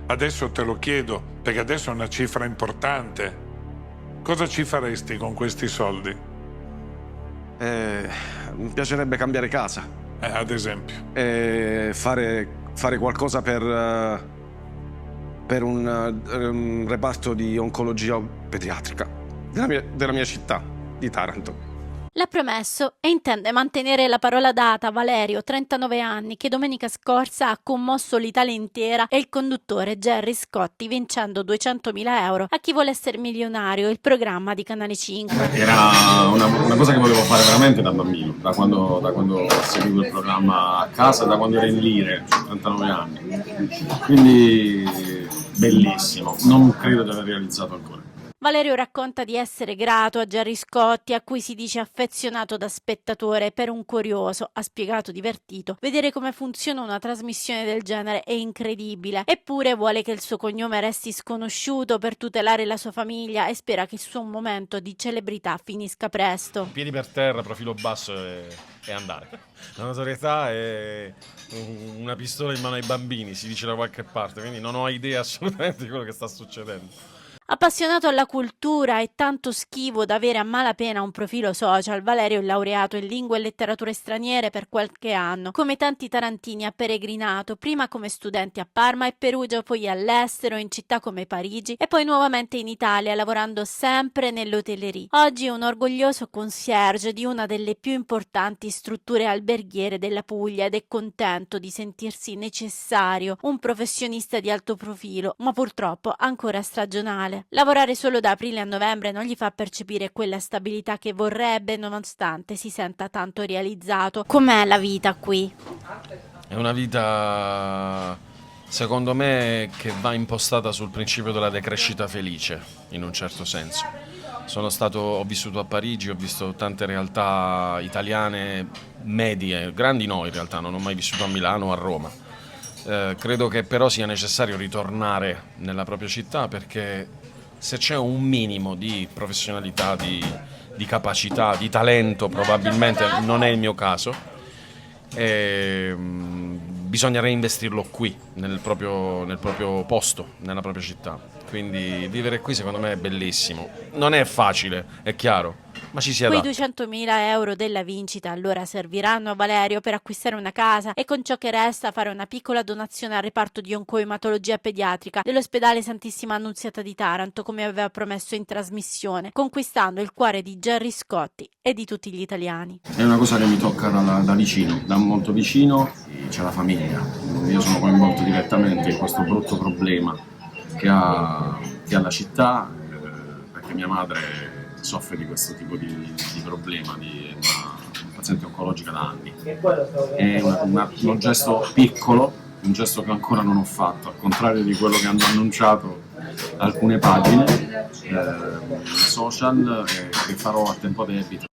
Adesso te lo chiedo, perché adesso è una cifra importante. Cosa ci faresti con questi soldi? Mi piacerebbe cambiare casa. Ad esempio. Fare qualcosa per un reparto di oncologia pediatrica della mia città, di Taranto. L'ha promesso e intende mantenere la parola data a Valerio, 39 anni, che domenica scorsa ha commosso l'Italia intera e il conduttore Gerry Scotti, vincendo 200.000 euro a Chi vuole essere milionario, il programma di Canale 5. Era una cosa che volevo fare veramente da bambino, da quando seguivo il programma a casa, da quando ero in Lire, 39 anni. Quindi bellissimo, non credo di aver realizzato ancora. Valerio racconta di essere grato a Gerry Scotti, a cui si dice affezionato da spettatore. Per un curioso, ha spiegato divertito, vedere come funziona una trasmissione del genere è incredibile. Eppure vuole che il suo cognome resti sconosciuto per tutelare la sua famiglia e spera che il suo momento di celebrità finisca presto. Piedi per terra, profilo basso e andare. La notorietà è una pistola in mano ai bambini, si dice da qualche parte, quindi non ho idea assolutamente di quello che sta succedendo. Appassionato alla cultura e tanto schivo da avere a malapena un profilo social, Valerio è laureato in lingue e letterature straniere per qualche anno. Come tanti tarantini ha peregrinato, prima come studente a Parma e Perugia, poi all'estero, in città come Parigi e poi nuovamente in Italia, lavorando sempre nell'hotellerie. Oggi è un orgoglioso concierge di una delle più importanti strutture alberghiere della Puglia ed è contento di sentirsi necessario, un professionista di alto profilo, ma purtroppo ancora stagionale. Lavorare solo da aprile a novembre non gli fa percepire quella stabilità che vorrebbe, nonostante si senta tanto realizzato. Com'è la vita qui? È una vita, secondo me, che va impostata sul principio della decrescita felice, in un certo senso. Ho vissuto a Parigi, ho visto tante realtà italiane medie, grandi no in realtà, non ho mai vissuto a Milano o a Roma. Credo che però sia necessario ritornare nella propria città, perché se c'è un minimo di professionalità, di capacità, di talento, probabilmente non è il mio caso, bisogna reinvestirlo qui, nel proprio posto, nella propria città. Quindi vivere qui secondo me è bellissimo. Non è facile, è chiaro, ma ci si adatta. Quei 200.000 euro della vincita allora serviranno a Valerio per acquistare una casa e con ciò che resta fare una piccola donazione al reparto di oncoematologia pediatrica dell'ospedale Santissima Annunziata di Taranto, come aveva promesso in trasmissione, conquistando il cuore di Gerry Scotti e di tutti gli italiani. È una cosa che mi tocca da vicino, da molto vicino. C'è la famiglia, io sono coinvolto direttamente in questo brutto problema che ha la città, perché mia madre soffre di questo tipo di problema, di una paziente oncologica da anni. È un gesto piccolo, un gesto che ancora non ho fatto, al contrario di quello che hanno annunciato alcune pagine social, che farò a tempo debito.